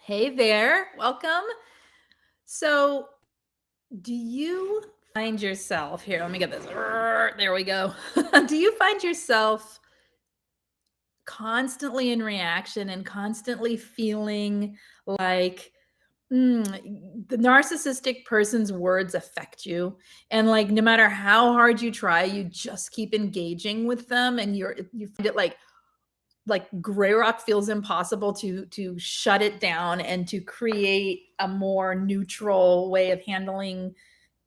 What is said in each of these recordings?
Hey there, welcome. So, do you find yourself here? Let me get this. There we go. Do you find yourself constantly in reaction and constantly feeling like the narcissistic person's words affect you? And like, no matter how hard you try, you just keep engaging with them, and you find it like gray rock feels impossible to shut it down and to create a more neutral way of handling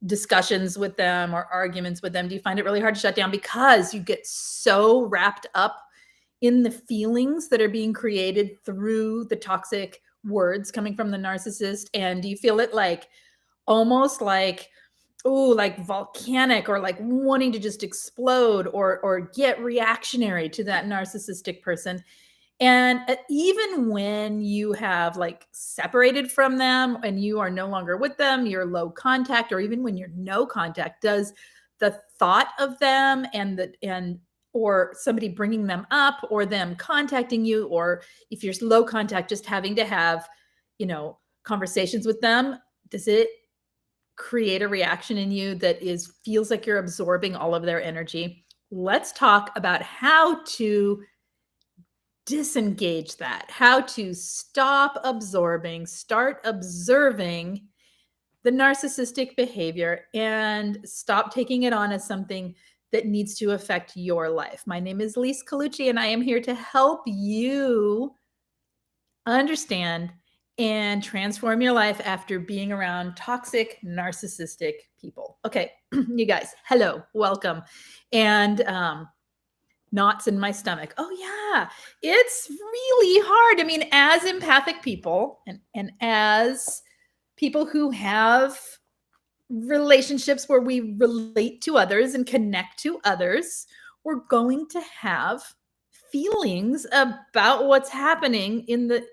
discussions with them or arguments with them? Do you find it really hard to shut down because you get so wrapped up in the feelings that are being created through the toxic words coming from the narcissist? And do you feel it like almost like, oh, like volcanic, or like wanting to just explode or get reactionary to that narcissistic person? And even when you have like separated from them and you are no longer with them, you're low contact, or even when you're no contact, does the thought of them or somebody bringing them up or them contacting you, or if you're low contact, just having to have, conversations with them, does it create a reaction in you that feels like you're absorbing all of their energy? Let's talk about how to disengage that, how to stop absorbing, start observing the narcissistic behavior, and stop taking it on as something that needs to affect your life. My name is Lise Colucci, and I am here to help you understand and transform your life after being around toxic, narcissistic people. Okay, you guys, hello, welcome. And knots in my stomach. Oh yeah, it's really hard. I mean, as empathic people and as people who have relationships where we relate to others and connect to others, we're going to have feelings about what's happening in the,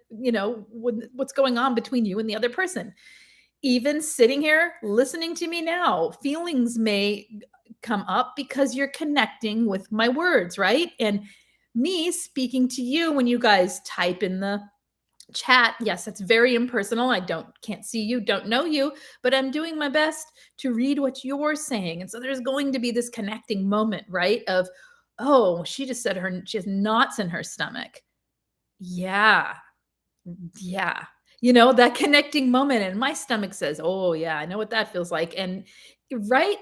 what's going on between you and the other person. Even sitting here listening to me now, feelings may come up because you're connecting with my words, right? And me speaking to you when you guys type in the chat, yes, that's very impersonal. I can't see you, don't know you, but I'm doing my best to read what you're saying. And so there's going to be this connecting moment, right? Of, oh, she just said she has knots in her stomach. Yeah. Yeah. That connecting moment, and my stomach says, oh yeah, I know what that feels like. And right.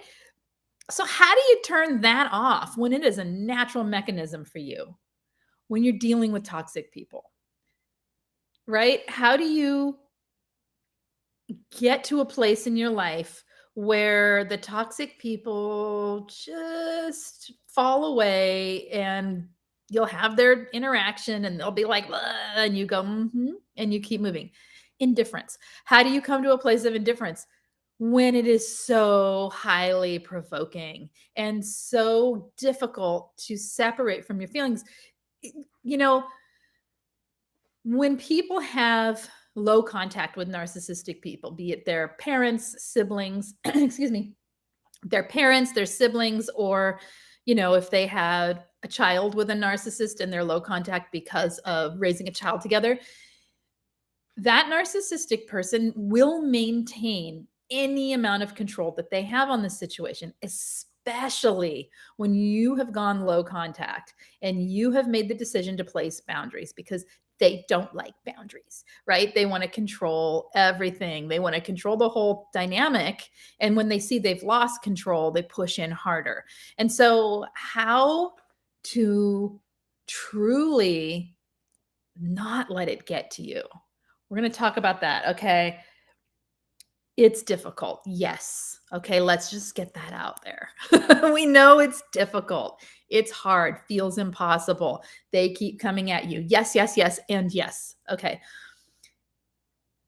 So how do you turn that off when it is a natural mechanism for you when you're dealing with toxic people? Right? How do you get to a place in your life where the toxic people just fall away, and you'll have their interaction and they'll be like, "Ugh," and you go, and you keep moving? Indifference. How do you come to a place of indifference when it is so highly provoking and so difficult to separate from your feelings? You know, when people have low contact with narcissistic people, be it their parents, siblings, excuse me, their parents, their siblings, or, if they had a child with a narcissist and they're low contact because of raising a child together, that narcissistic person will maintain any amount of control that they have on the situation, especially when you have gone low contact and you have made the decision to place boundaries, because they don't like boundaries, right? They want to control everything. They want to control the whole dynamic. And when they see they've lost control, they push in harder. And so, how to truly not let it get to you? We're going to talk about that. Okay. It's difficult. Yes. Okay. Let's just get that out there. We know it's difficult. It's hard, feels impossible. They keep coming at you. Yes, yes, yes, and yes. Okay.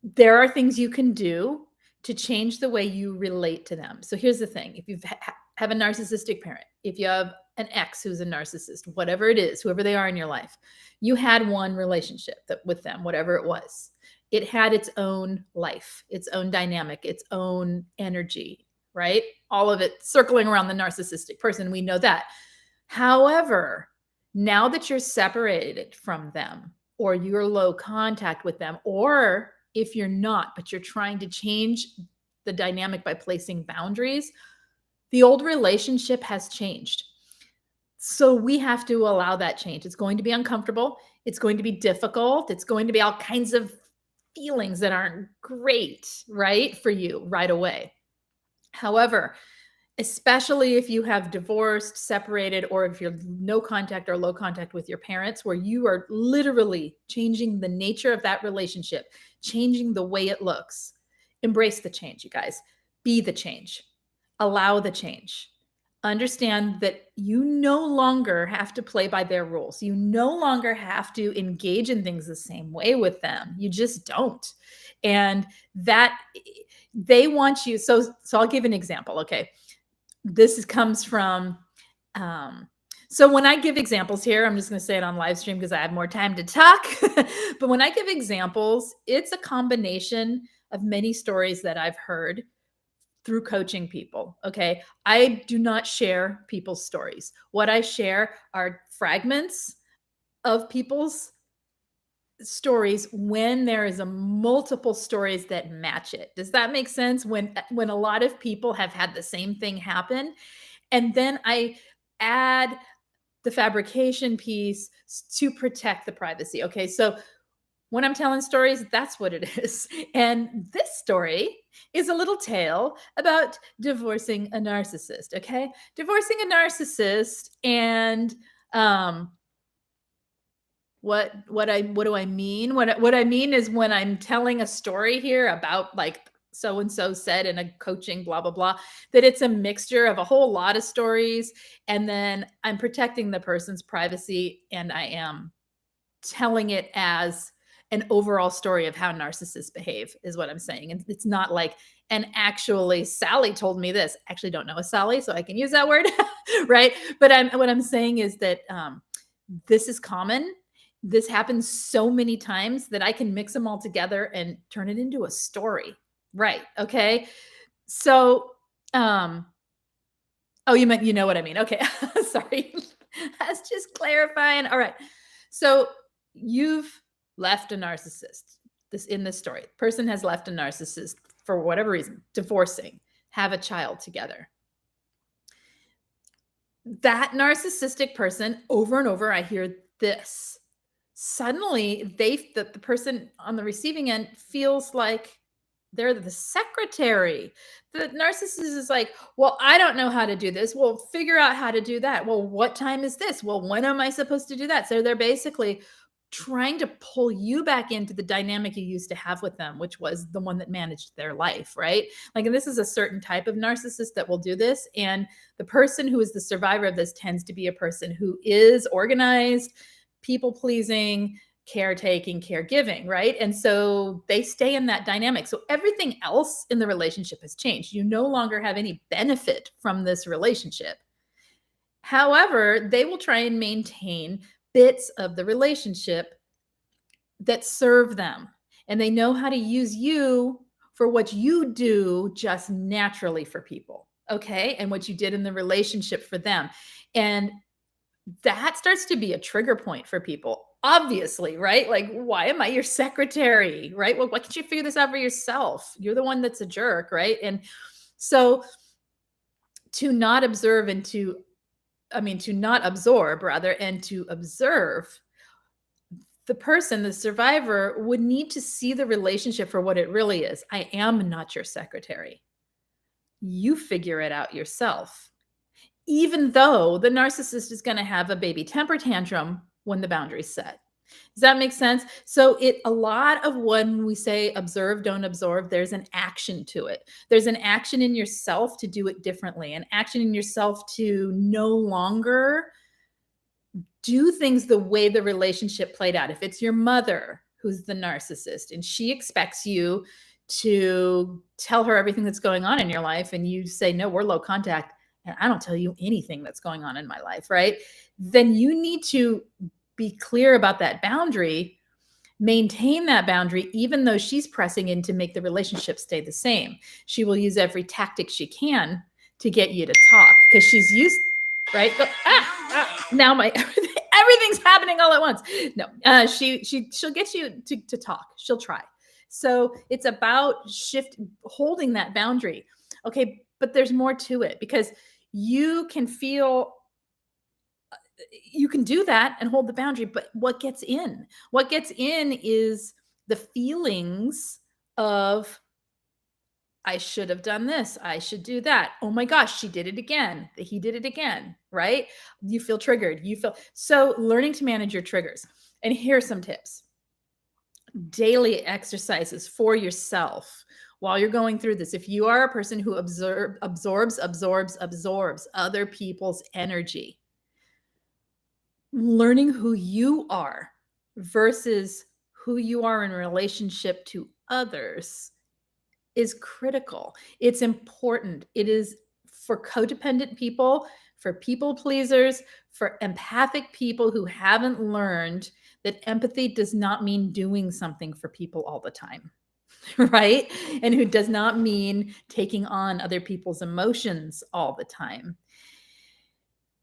There are things you can do to change the way you relate to them. So here's the thing. If you have a narcissistic parent, if you have an ex who's a narcissist, whatever it is, whoever they are in your life, you had one relationship with them, whatever it was. It had its own life, its own dynamic, its own energy, right? All of it circling around the narcissistic person. We know that. However, now that you're separated from them, or you're low contact with them, or If you're not, but you're trying to change the dynamic by placing boundaries, the old relationship has changed. So we have to allow that change. It's going to be uncomfortable. It's going to be difficult. It's going to be all kinds of feelings that aren't great, right, for you right away. However, especially if you have divorced, separated, or if you're no contact or low contact with your parents, where you are literally changing the nature of that relationship, changing the way it looks. Embrace the change, you guys. Be the change. Allow the change. Understand that you no longer have to play by their rules. You no longer have to engage in things the same way with them. You just don't. And that they want you. So I'll give an example. Okay. This comes from, so when I give examples here, I'm just going to say it on live stream because I have more time to talk. But when I give examples, it's a combination of many stories that I've heard through coaching people. Okay. I do not share people's stories. What I share are fragments of people's stories when there is a multiple stories that match it. Does that make sense? When a lot of people have had the same thing happen, and then I add the fabrication piece to protect the privacy. Okay. So when I'm telling stories, that's what it is. And this story is a little tale about divorcing a narcissist. Okay. Divorcing a narcissist. And what do I mean? What I mean is when I'm telling a story here about like so-and-so said in a coaching, blah, blah, blah, that it's a mixture of a whole lot of stories. And then I'm protecting the person's privacy, and I am telling it as an overall story of how narcissists behave is what I'm saying. And it's not like, and actually Sally told me this. I actually don't know a Sally, so I can use that word, right? But what I'm saying is that this is common. This happens so many times that I can mix them all together and turn it into a story. Right. Okay. So, oh, you know what I mean? Okay. Sorry. That's just clarifying. All right. So you've left a narcissist. In this story, person has left a narcissist for whatever reason, divorcing, have a child together. That narcissistic person, over and over, I hear this. Suddenly, the person on the receiving end feels like they're the secretary. The narcissist is like, well, I don't know how to do this. Well, figure out how to do that. Well, what time is this? Well, when am I supposed to do that? So they're basically trying to pull you back into the dynamic you used to have with them, which was the one that managed their life, right? Like, and this is a certain type of narcissist that will do this. And the person who is the survivor of this tends to be a person who is organized, people-pleasing, caretaking, caregiving, right? And so they stay in that dynamic. So everything else in the relationship has changed. You no longer have any benefit from this relationship. However, they will try and maintain bits of the relationship that serve them. And they know how to use you for what you do just naturally for people. Okay. And what you did in the relationship for them. And that starts to be a trigger point for people, obviously, right? Like, why am I your secretary, right? Well, why can't you figure this out for yourself? You're the one that's a jerk, right? And so to not observe and to not absorb rather, and to observe, the person, the survivor, would need to see the relationship for what it really is. I am not your secretary. You figure it out yourself. Even though the narcissist is going to have a baby temper tantrum when the boundary's set. Does that make sense? So a lot of when we say observe, don't absorb, there's an action to it. There's an action in yourself to do it differently, an action in yourself to no longer do things the way the relationship played out. If it's your mother who's the narcissist and she expects you to tell her everything that's going on in your life, and you say, no, we're low contact, and I don't tell you anything that's going on in my life, right? Then you need to be clear about that boundary, maintain that boundary, even though she's pressing in to make the relationship stay the same. She will use every tactic she can to get you to talk because she's used, right? Now everything's happening all at once. No, she'll get you to talk. She'll try. So it's about holding that boundary. Okay, but there's more to it, because you can feel, you can do that and hold the boundary, but what gets in? What gets in is the feelings of, I should have done this. I should do that. Oh my gosh, she did it again. He did it again, right? You feel triggered. So learning to manage your triggers. And here's some tips. Daily exercises for yourself while you're going through this. If you are a person who absorbs other people's energy, learning who you are versus who you are in relationship to others is critical. It's important. It is for codependent people, for people pleasers, for empathic people who haven't learned that empathy does not mean doing something for people all the time, right? And who does not mean taking on other people's emotions all the time.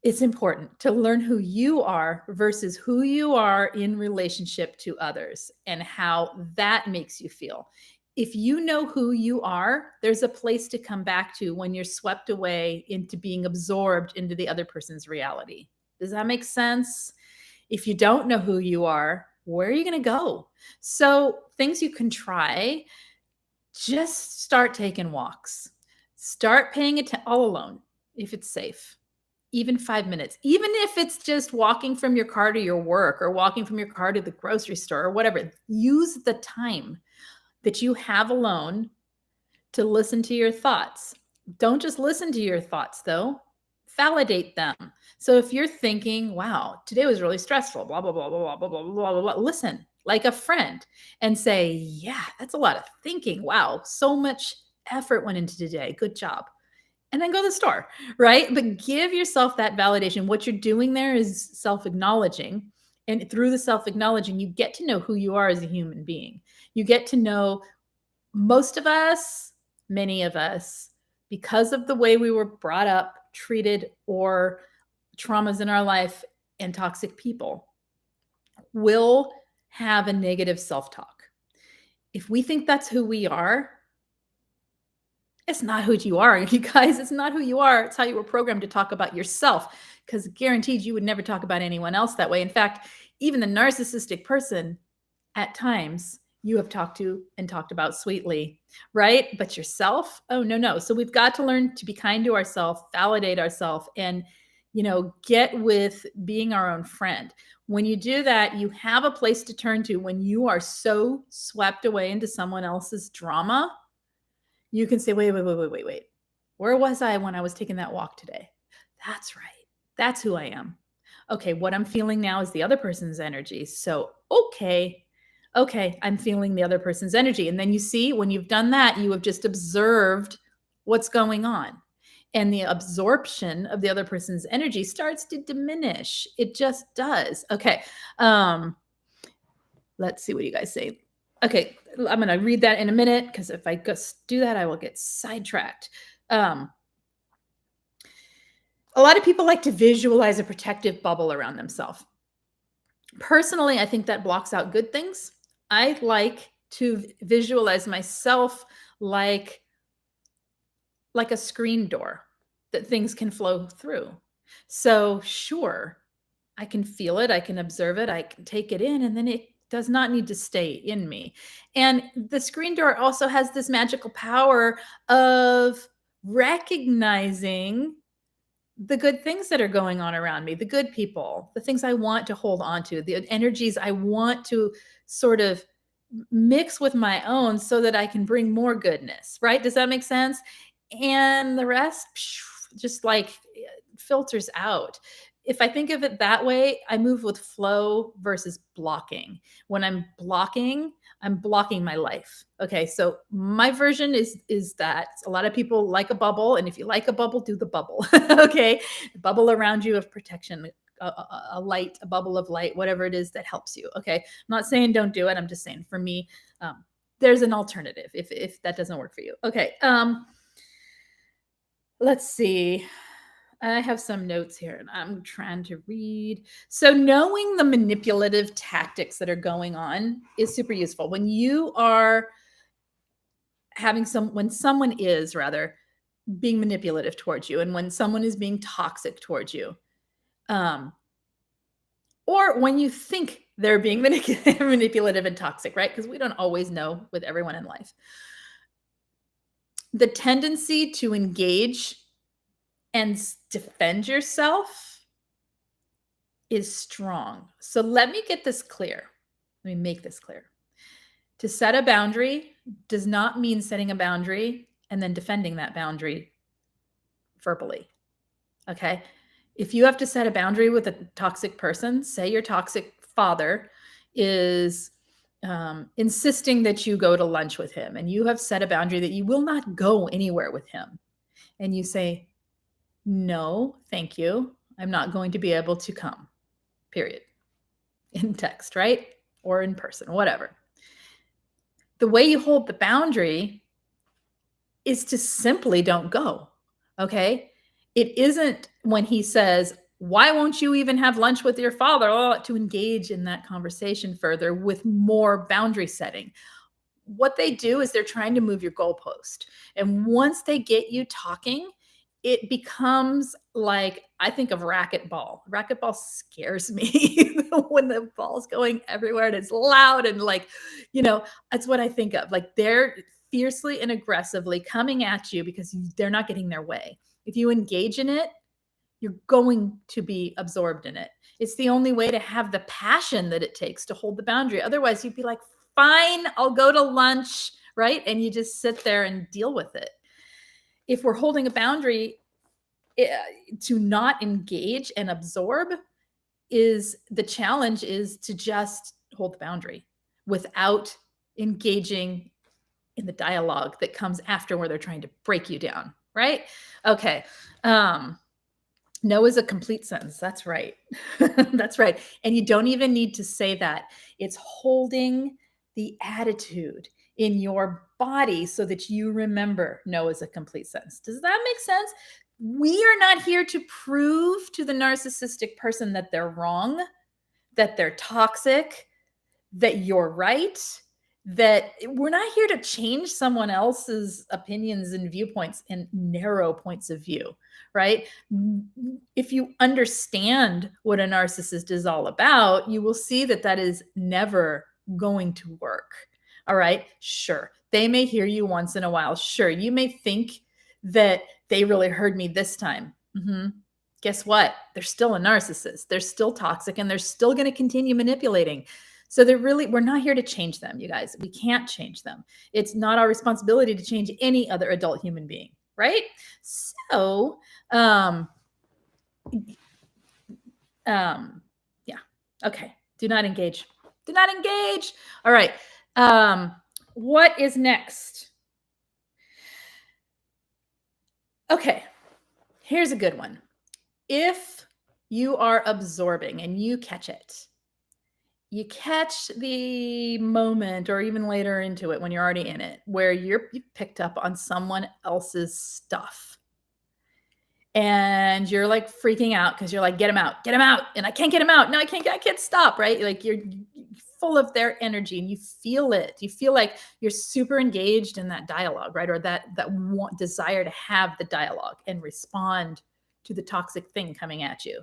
It's important to learn who you are versus who you are in relationship to others and how that makes you feel. If you know who you are, there's a place to come back to when you're swept away into being absorbed into the other person's reality. Does that make sense? If you don't know who you are, where are you going to go? So, things you can try: just start taking walks. Start paying attention all alone if it's safe. Even 5 minutes, even if it's just walking from your car to your work or walking from your car to the grocery store or whatever. Use the time that you have alone to listen to your thoughts. Don't just listen to your thoughts, though. Validate them. So if you're thinking, wow, today was really stressful, blah, blah, blah, blah, blah, blah, blah, blah, blah, listen like a friend and say, yeah, that's a lot of thinking. Wow, so much effort went into today. Good job. And then go to the store, right? But give yourself that validation. What you're doing there is self-acknowledging. And through the self-acknowledging, you get to know who you are as a human being. You get to know, most of us, many of us, because of the way we were brought up, treated, or traumas in our life and toxic people, will have a negative self-talk. If we think that's who we are, it's not who you are, you guys. It's not who you are. It's how you were programmed to talk about yourself, because guaranteed you would never talk about anyone else that way. In fact, even the narcissistic person, at times, you have talked to and talked about sweetly, right? But yourself, oh, no. So we've got to learn to be kind to ourselves, validate ourselves, and, get with being our own friend. When you do that, you have a place to turn to when you are so swept away into someone else's drama. You can say, wait. Where was I when I was taking that walk today? That's right. That's who I am. Okay, what I'm feeling now is the other person's energy. So, okay, I'm feeling the other person's energy. And then you see, when you've done that, you have just observed what's going on. And the absorption of the other person's energy starts to diminish. It just does. Okay. Let's see what you guys say. Okay, I'm going to read that in a minute, because if I just do that, I will get sidetracked. A lot of people like to visualize a protective bubble around themselves. Personally, I think that blocks out good things. I like to visualize myself like a screen door that things can flow through. So sure, I can feel it, I can observe it, I can take it in, and then it does not need to stay in me. And the screen door also has this magical power of recognizing the good things that are going on around me, the good people, the things I want to hold on to, the energies I want to sort of mix with my own so that I can bring more goodness, right? Does that make sense? And the rest just like filters out. If I think of it that way, I move with flow versus blocking. When I'm blocking my life. Okay, so my version is that a lot of people like a bubble, and if you like a bubble, do the bubble. Okay, the bubble around you of protection, a light, a bubble of light, whatever it is that helps you. Okay, I'm not saying don't do it. I'm just saying for me, there's an alternative if that doesn't work for you. Okay, let's see. I have some notes here and I'm trying to read. So knowing the manipulative tactics that are going on is super useful. When you are when someone is rather being manipulative towards you, and when someone is being toxic towards you, or when you think they're being manipulative and toxic, right? Because we don't always know with everyone in life. The tendency to engage and defend yourself is strong. So let me get this clear. Let me make this clear. To set a boundary does not mean setting a boundary and then defending that boundary verbally. Okay? If you have to set a boundary with a toxic person, say your toxic father is insisting that you go to lunch with him, and you have set a boundary that you will not go anywhere with him, and you say, no, thank you. I'm not going to be able to come, period. In text, right? Or in person, whatever. The way you hold the boundary is to simply don't go, okay? It isn't when he says, why won't you even have lunch with your father? To engage in that conversation further with more boundary setting. What they do is they're trying to move your goalpost. And once they get you talking, it becomes like, I think of racquetball. Racquetball scares me when the ball's going everywhere and it's loud and like, that's what I think of. Like they're fiercely and aggressively coming at you because they're not getting their way. If you engage in it, you're going to be absorbed in it. It's the only way to have the passion that it takes to hold the boundary. Otherwise, you'd be like, fine, I'll go to lunch, right? And you just sit there and deal with it. If we're holding a boundary, to not engage and absorb the challenge is to just hold the boundary without engaging in the dialogue that comes after where they're trying to break you down, right? Okay. No is a complete sentence. That's right. That's right. And you don't even need to say that. It's holding the attitude in your body so that you remember no is a complete sentence. Does that make sense? We are not here to prove to the narcissistic person that they're wrong, that they're toxic, that you're right, that we're not here to change someone else's opinions and viewpoints and narrow points of view, right? If you understand what a narcissist is all about, you will see that that is never going to work. All right. Sure. They may hear you once in a while. Sure. You may think that they really heard me this time. Guess what? They're still a narcissist. They're still toxic and they're still going to continue manipulating. So we're not here to change them, you guys. We can't change them. It's not our responsibility to change any other adult human being, right? So, yeah. Okay. Do not engage. Do not engage. All right. What is next? Okay. Here's a good one. If you are absorbing and you catch it, you catch the moment or even later into it when you're already in it, where you picked up on someone else's stuff and you're like freaking out because you're like, get him out. And I can't get him out. No, I can't stop. Right. Like you're full of their energy and you feel it. You feel like you're super engaged in that dialogue, right? Or that desire to have the dialogue and respond to the toxic thing coming at you.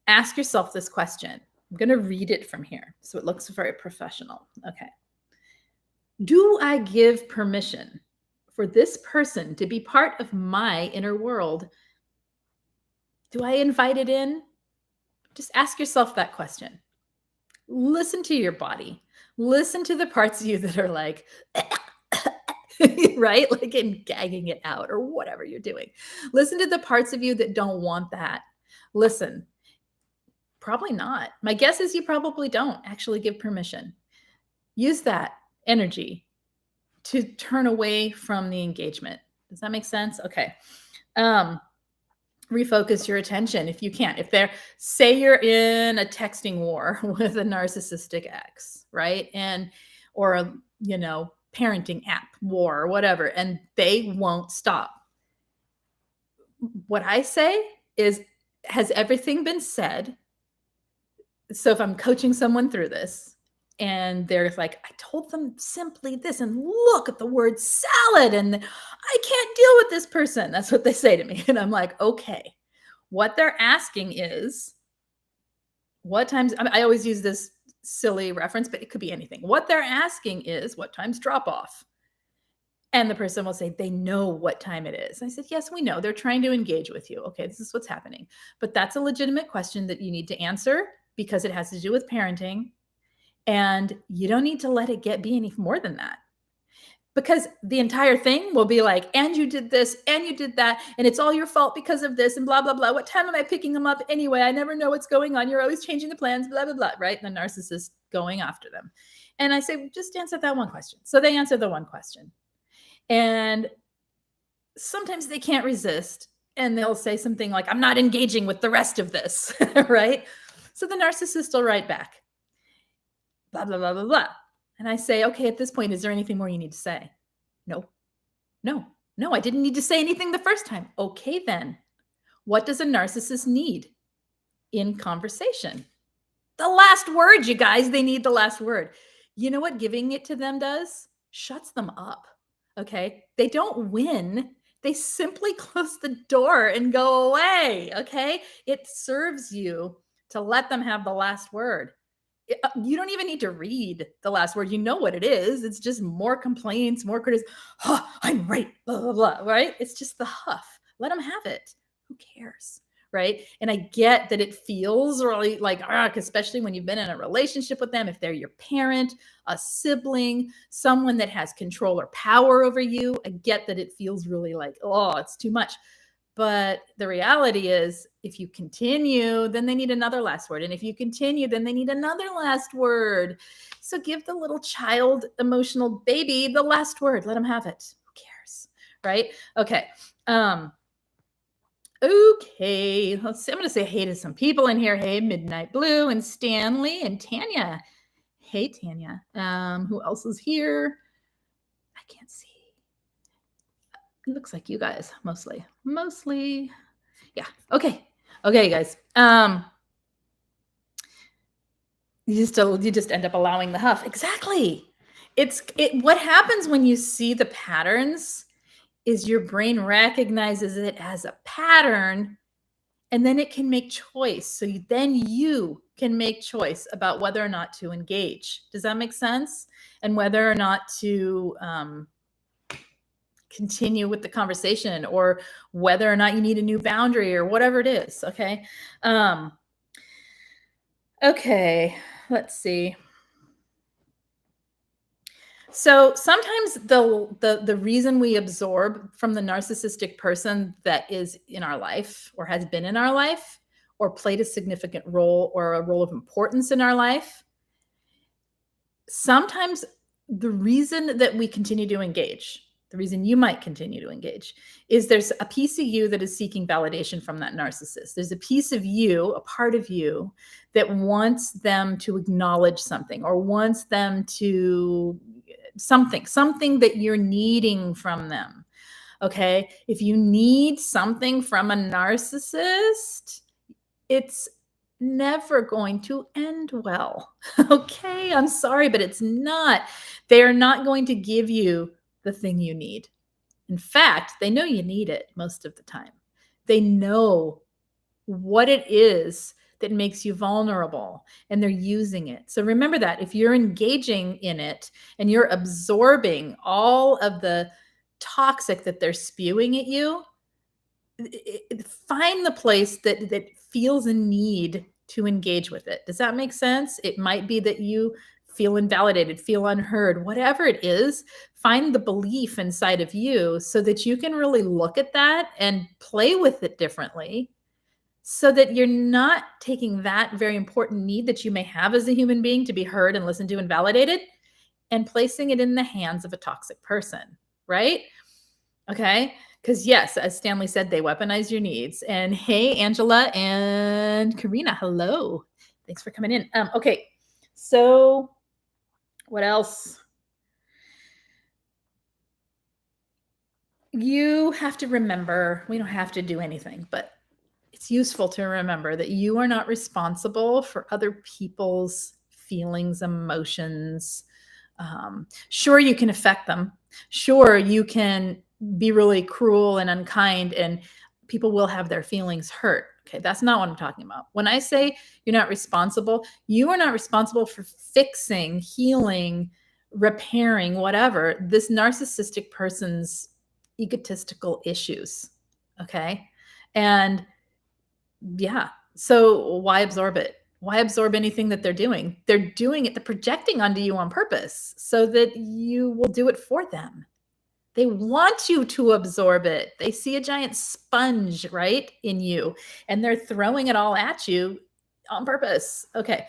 Ask yourself this question. I'm going to read it from here so it looks very professional. Okay. Do I give permission for this person to be part of my inner world? Do I invite it in? Just ask yourself that question. Listen to your body. Listen to the parts of you that are like, right? Like in gagging it out or whatever you're doing. Listen to the parts of you that don't want that. Listen. Probably not. My guess is you probably don't actually give permission. Use that energy to turn away from the engagement. Does that make sense? Okay. Refocus your attention if you can. Say you're in a texting war with a narcissistic ex, right? Or a, parenting app war or whatever, and they won't stop. What I say is, has everything been said? So if I'm coaching someone through this and they're like, I told them simply this, and look at the word salad, and I can't deal with this person. That's what they say to me. And I'm like, okay, what they're asking is, what times, I always use this silly reference, but it could be anything. What they're asking is, what time's drop off? And the person will say, they know what time it is. I said, yes, we know. They're trying to engage with you. Okay, this is what's happening. But that's a legitimate question that you need to answer because it has to do with parenting. And you don't need to let it be any more than that. Because the entire thing will be like, and you did this, and you did that, and it's all your fault because of this, and blah, blah, blah. What time am I picking them up anyway? I never know what's going on. You're always changing the plans, blah, blah, blah, right? And the narcissist going after them. And I say, just answer that one question. So they answer the one question. And sometimes they can't resist. And they'll say something like, I'm not engaging with the rest of this, right? So the narcissist will write back, blah, blah, blah, blah, blah. And I say, okay, at this point, is there anything more you need to say? No, I didn't need to say anything the first time. Okay, then what does a narcissist need in conversation? The last word, you guys, they need the last word. You know what giving it to them does? Shuts them up. Okay. They don't win. They simply close the door and go away. Okay. It serves you to let them have the last word. You don't even need to read the last word. You know what it is. It's just more complaints, more criticism. Oh, I'm right, blah, blah, blah, right? It's just the huff. Let them have it. Who cares, right? And I get that it feels really like, especially when you've been in a relationship with them, if they're your parent, a sibling, someone that has control or power over you, I get that it feels really like, oh, it's too much. But the reality is, if you continue, then they need another last word. And if you continue, then they need another last word. So give the little child, emotional baby the last word. Let them have it. Who cares? Right? Okay. Okay. Let's see. I'm going to say hey to some people in here. Hey, Midnight Blue and Stanley and Tanya. Hey, Tanya. Who else is here? I can't see. It looks like you guys mostly. Yeah. Okay, guys. You just end up allowing the huff. Exactly. What happens when you see the patterns is your brain recognizes it as a pattern, and then it can make choice. So then you can make choice about whether or not to engage. Does that make sense? And whether or not to continue with the conversation, or whether or not you need a new boundary, or whatever it is. Okay. Okay. Let's see. So sometimes the reason we absorb from the narcissistic person that is in our life, or has been in our life, or played a significant role, or a role of importance in our life, sometimes the reason that we continue to engage, the reason you might continue to engage, is there's a piece of you that is seeking validation from that narcissist. There's a piece of you, a part of you, that wants them to acknowledge something, or wants them to something that you're needing from them. Okay. If you need something from a narcissist, it's never going to end well. Okay. I'm sorry, but it's not. They are not going to give you the thing you need. In fact, they know you need it most of the time. They know what it is that makes you vulnerable, and they're using it. So remember that if you're engaging in it and you're absorbing all of the toxic that they're spewing at you, find the place that feels a need to engage with it. Does that make sense? It might be that you feel invalidated, feel unheard, whatever it is. Find the belief inside of you so that you can really look at that and play with it differently, so that you're not taking that very important need that you may have as a human being to be heard and listened to and validated, and placing it in the hands of a toxic person, right? Okay. Because yes, as Stanley said, they weaponize your needs. And hey, Angela and Karina, hello. Thanks for coming in. Okay. So what else? You have to remember, we don't have to do anything, but it's useful to remember that you are not responsible for other people's feelings, emotions. Sure, you can affect them. Sure, you can be really cruel and unkind, and people will have their feelings hurt. Okay, that's not what I'm talking about. When I say you're not responsible, you are not responsible for fixing, healing, repairing, whatever, this narcissistic person's egotistical issues. Okay. And yeah, so why absorb it? Why absorb anything that they're doing? They're doing it, they're projecting onto you on purpose so that you will do it for them. They want you to absorb it. They see a giant sponge, right, in you, and they're throwing it all at you on purpose. Okay.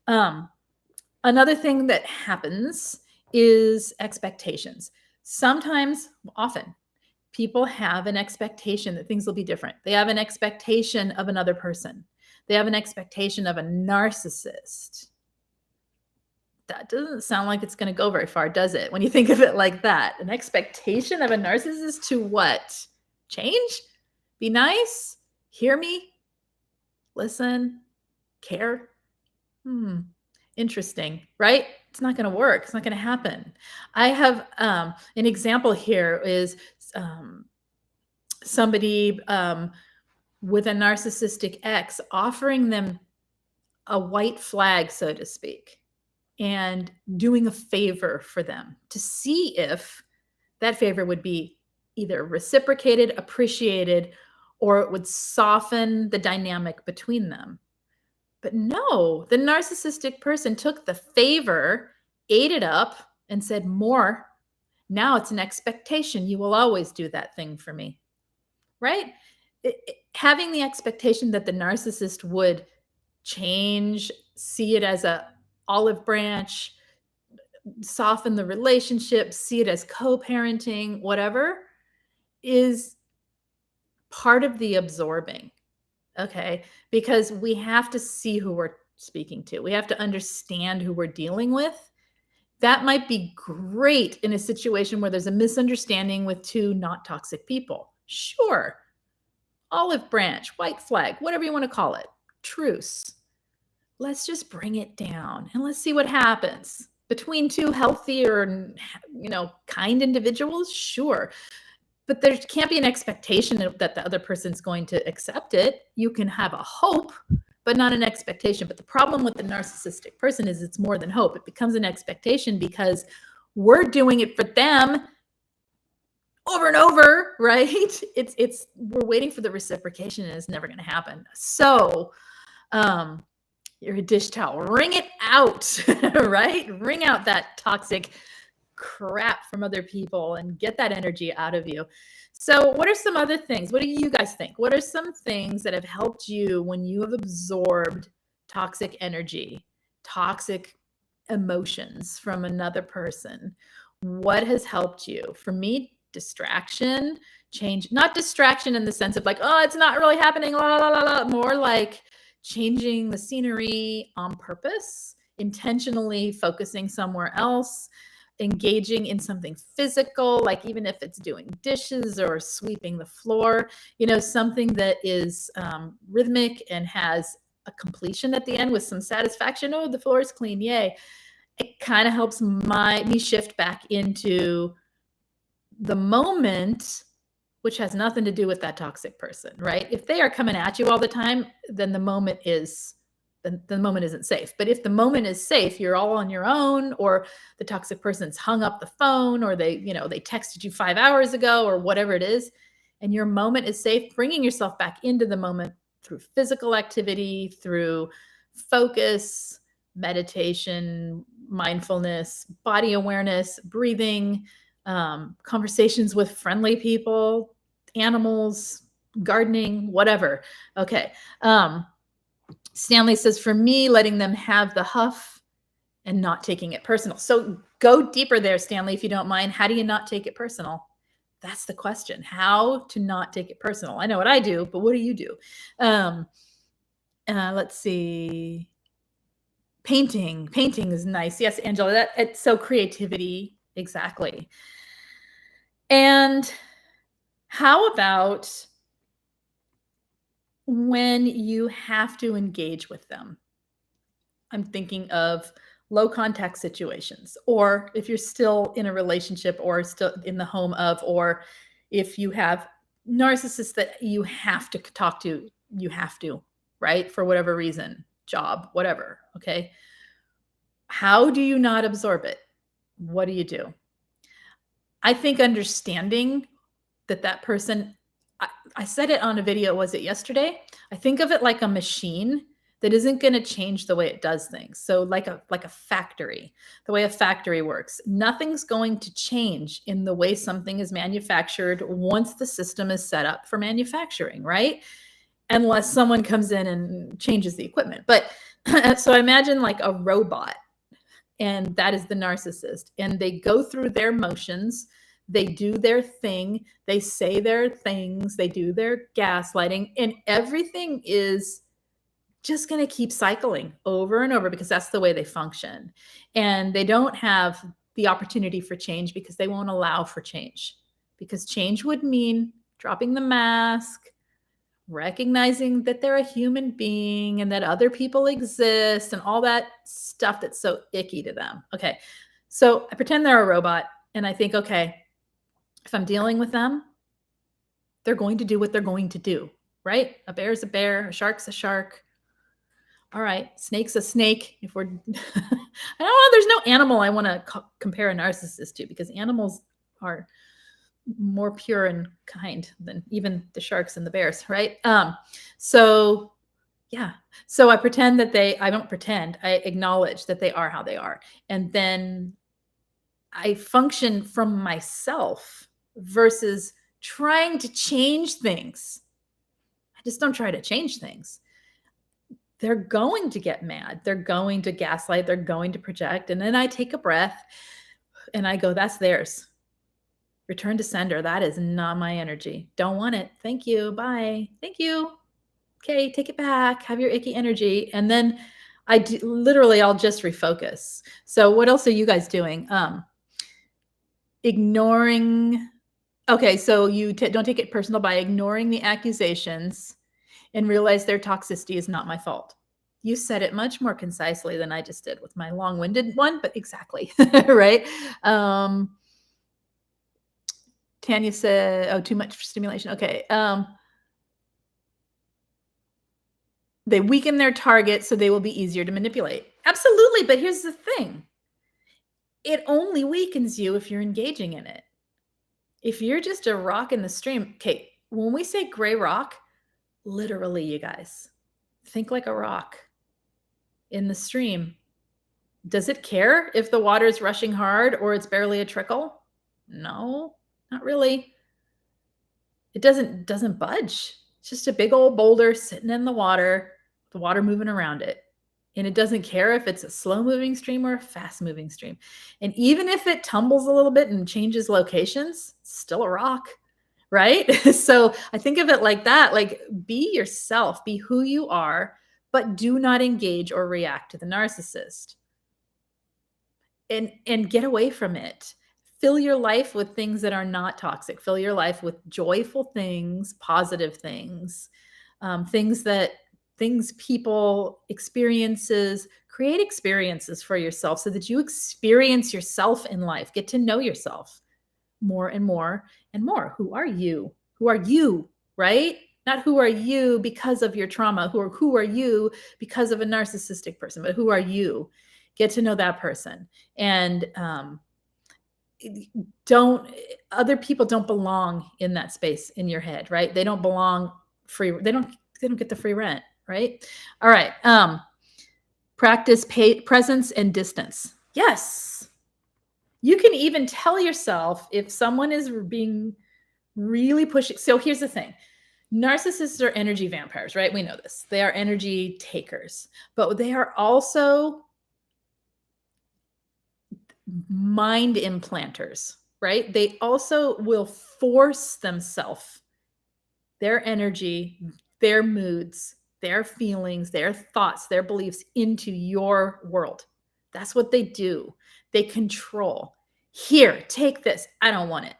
Another thing that happens is expectations. Sometimes, often, people have an expectation that things will be different. They have an expectation of another person. They have an expectation of a narcissist. That doesn't sound like it's going to go very far, does it? When you think of it like that, an expectation of a narcissist to what? Change? Be nice? Hear me? Listen? Care? Interesting, right? It's not going to work. It's not going to happen. I have an example here is somebody with a narcissistic ex offering them a white flag, so to speak, and doing a favor for them to see if that favor would be either reciprocated, appreciated, or it would soften the dynamic between them. But no, the narcissistic person took the favor, ate it up, and said, more. Now it's an expectation. You will always do that thing for me, right? Having the expectation that the narcissist would change, see it as a olive branch, soften the relationship, see it as co-parenting, whatever, is part of the absorbing. Okay, because we have to see who we're speaking to. We have to understand who we're dealing with. That might be great in a situation where there's a misunderstanding with two not toxic people. Sure. Olive branch, white flag, whatever you want to call it. Truce. Let's just bring it down and let's see what happens. Between two healthier, kind individuals, sure. But there can't be an expectation that the other person's going to accept it. You can have a hope, but not an expectation. But the problem with the narcissistic person is it's more than hope. It becomes an expectation because we're doing it for them over and over, right? We're waiting for the reciprocation and it's never going to happen. So, you're a dish towel, wring it out, right? Wring out that toxic crap from other people and get that energy out of you. So what are some other things? What do you guys think? What are some things that have helped you when you have absorbed toxic energy, toxic emotions from another person? What has helped you? For me, distraction, change, not distraction in the sense of like, oh, it's not really happening, la, la, la, la, more like changing the scenery on purpose, intentionally focusing somewhere else, engaging in something physical, like even if it's doing dishes or sweeping the floor, something that is rhythmic and has a completion at the end with some satisfaction. Oh, the floor is clean. Yay. It kind of helps me shift back into the moment, which has nothing to do with that toxic person, right? If they are coming at you all the time, then the moment isn't safe. But if the moment is safe, you're all on your own, or the toxic person's hung up the phone, or they texted you 5 hours ago, or whatever it is, and your moment is safe, bringing yourself back into the moment through physical activity, through focus, meditation, mindfulness, body awareness, breathing, conversations with friendly people, animals, gardening, whatever. Okay. Stanley says, for me, letting them have the huff and not taking it personal. So go deeper there, Stanley, if you don't mind. How do you not take it personal? That's the question. How to not take it personal. I know what I do, but what do you do? Let's see. Painting is nice. Yes, Angela, it's so creativity. Exactly. And how about when you have to engage with them. I'm thinking of low contact situations, or if you're still in a relationship or still in the home of, or if you have narcissists that you have to talk to, you have to, right? For whatever reason, job, whatever. Okay. How do you not absorb it? What do you do? I think understanding that person, I said it on a video, was it yesterday? I think of it like a machine that isn't going to change the way it does things. So like a factory, the way a factory works, nothing's going to change in the way something is manufactured once the system is set up for manufacturing, right? Unless someone comes in and changes the equipment. But so I imagine like a robot, and that is the narcissist, and they go through their motions, they do their thing, they say their things, they do their gaslighting, and everything is just going to keep cycling over and over because that's the way they function. And they don't have the opportunity for change because they won't allow for change, because change would mean dropping the mask, recognizing that they're a human being and that other people exist and all that stuff that's so icky to them. Okay. So I pretend they're a robot and I think, okay, if I'm dealing with them, they're going to do what they're going to do, right? A bear's a bear, a shark's a shark. All right, snake's a snake. If we're, I don't know, there's no animal I want to compare a narcissist to, because animals are more pure and kind than even the sharks and the bears, right? So yeah, so I pretend that I don't pretend, I acknowledge that they are how they are. And then I function from myself versus trying to change things. I just don't try to change things. They're going to get mad. They're going to gaslight. They're going to project. And then I take a breath and I go, that's theirs. Return to sender. That is not my energy. Don't want it. Thank you. Bye. Thank you. Okay, take it back. Have your icky energy. And then literally, I'll just refocus. So what else are you guys doing? Ignoring. Okay, so you don't take it personal by ignoring the accusations and realize their toxicity is not my fault. You said it much more concisely than I just did with my long-winded one, but exactly, right? Tanya said, oh, too much stimulation. Okay. They weaken their target so they will be easier to manipulate. Absolutely, but here's the thing. It only weakens you if you're engaging in it. If you're just a rock in the stream, okay, when we say gray rock, literally, you guys, think like a rock in the stream. Does it care if the water is rushing hard or it's barely a trickle? No, not really. It doesn't budge. It's just a big old boulder sitting in the water moving around it. And it doesn't care if it's a slow moving stream or a fast moving stream. And even if it tumbles a little bit and changes locations, it's still a rock, right? So I think of it like that, like be yourself, be who you are, but do not engage or react to the narcissist. And get away from it. Fill your life with things that are not toxic. Fill your life with joyful things, positive things, things, people, experiences. Create experiences for yourself so that you experience yourself in life. Get to know yourself more and more and more. Who are you? Who are you, right? Not who are you because of your trauma, who are you because of a narcissistic person, but who are you? Get to know that person. And other people don't belong in that space in your head, right? They don't belong free. They don't get the free rent, right? All right. Practice presence and distance. Yes. You can even tell yourself if someone is being really pushy. So here's the thing. Narcissists are energy vampires, right? We know this. They are energy takers, but they are also mind implanters, right? They also will force themselves, their energy, their moods, their feelings, their thoughts, their beliefs into your world. That's what they do. They control. Here, take this. I don't want it.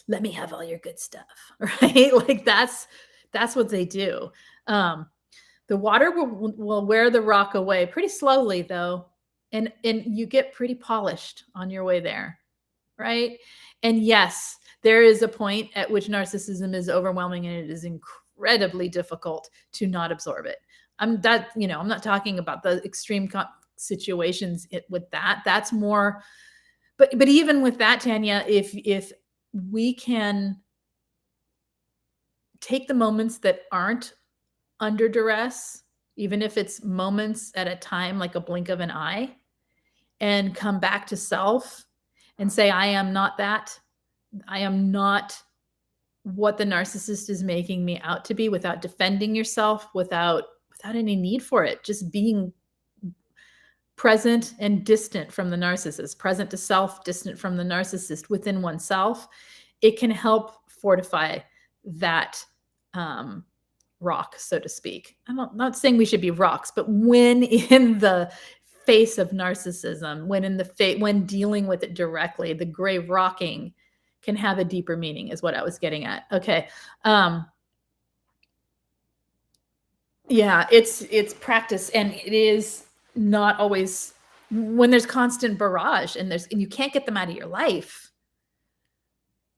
Let me have all your good stuff, right? Like that's That's what they do. The water will wear the rock away pretty slowly, though, and you get pretty polished on your way there, right? And yes, there is a point at which narcissism is overwhelming, and it is incredibly difficult to not absorb it. I'm not talking about the extreme situations with that. That's more, but even with that, Tanya, if we can take the moments that aren't under duress, even if it's moments at a time, like a blink of an eye, and come back to self and say, I am not that. I am not what the narcissist is making me out to be, without defending yourself, without any need for it. Just being present and distant from the narcissist, present to self, distant from the narcissist within oneself. It can help fortify that rock, so to speak. I'm not saying we should be rocks, but when in the face of narcissism, when dealing with it directly, the gray rocking can have a deeper meaning, is what I was getting at. Okay. Yeah, it's practice, and it is not always, when there's constant barrage and you can't get them out of your life.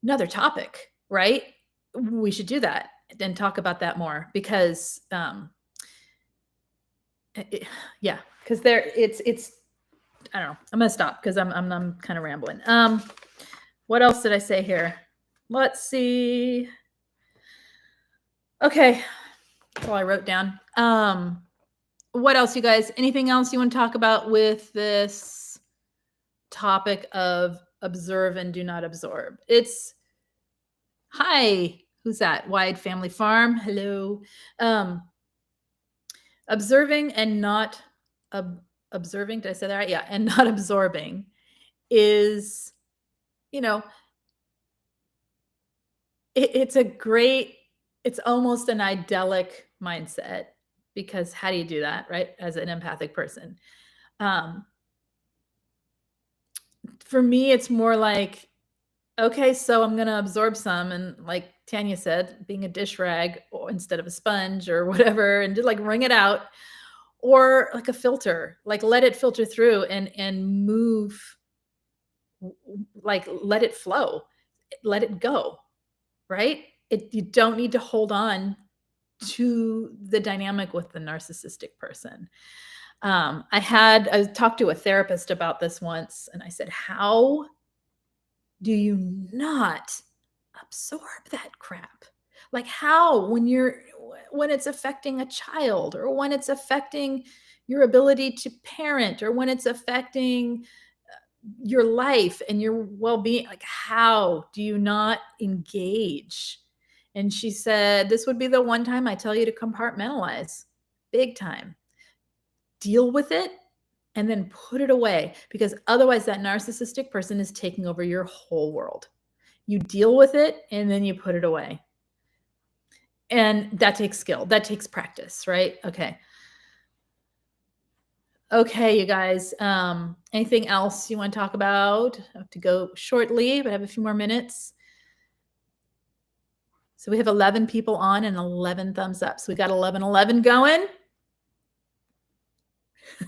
Another topic, right? We should do that and talk about that more, because because it's I don't know. I'm gonna stop because I'm kind of rambling. What else did I say here? Let's see. Okay, that's all I wrote down. What else, you guys? Anything else you want to talk about with this topic of observe and do not absorb? Hi, who's that? Wide Family Farm. Hello. Observing and not observing. Did I say that right? Yeah. And not absorbing is, it's almost an idyllic mindset, because how do you do that, right? As an empathic person. For me, it's more like, okay, so I'm going to absorb some, and like Tanya said, being a dish rag instead of a sponge or whatever, and just like wring it out, or like a filter, like let it filter through and move, like let it flow, let it go, right? You don't need to hold on to the dynamic with the narcissistic person. I talked to a therapist about this once, and I said, how do you not absorb that crap? Like, how, when it's affecting a child, or when it's affecting your ability to parent, or when it's affecting your life and your well-being, like, how do you not engage? And she said, this would be the one time I tell you to compartmentalize, big time. Deal with it and then put it away, because otherwise that narcissistic person is taking over your whole world. You deal with it and then you put it away. And that takes skill. That takes practice, right? Okay. Okay, you guys. Anything else you want to talk about? I have to go shortly, but I have a few more minutes. So we have 11 people on and 11 thumbs up. So we got 11 going.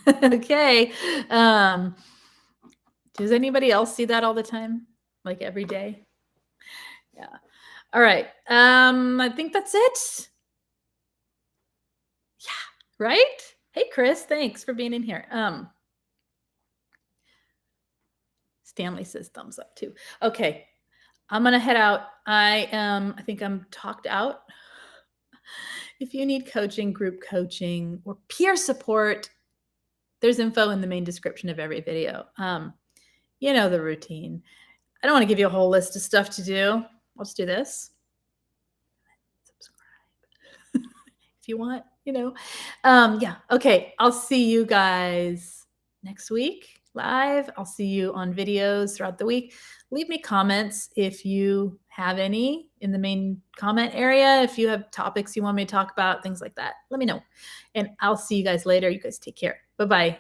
Okay. Does anybody else see that all the time? Like every day? Yeah. All right. I think that's it. Yeah. Right? Hey, Chris, thanks for being in here. Stanley says thumbs up too. Okay. I'm going to head out. I think I'm talked out. If you need coaching, group coaching, or peer support, there's info in the main description of every video. You know the routine. I don't want to give you a whole list of stuff to do. I'll just do this. Subscribe if you want, Yeah. Okay. I'll see you guys next week live. I'll see you on videos throughout the week. Leave me comments if you have any in the main comment area. If you have topics you want me to talk about, things like that, let me know. And I'll see you guys later. You guys take care. Bye-bye.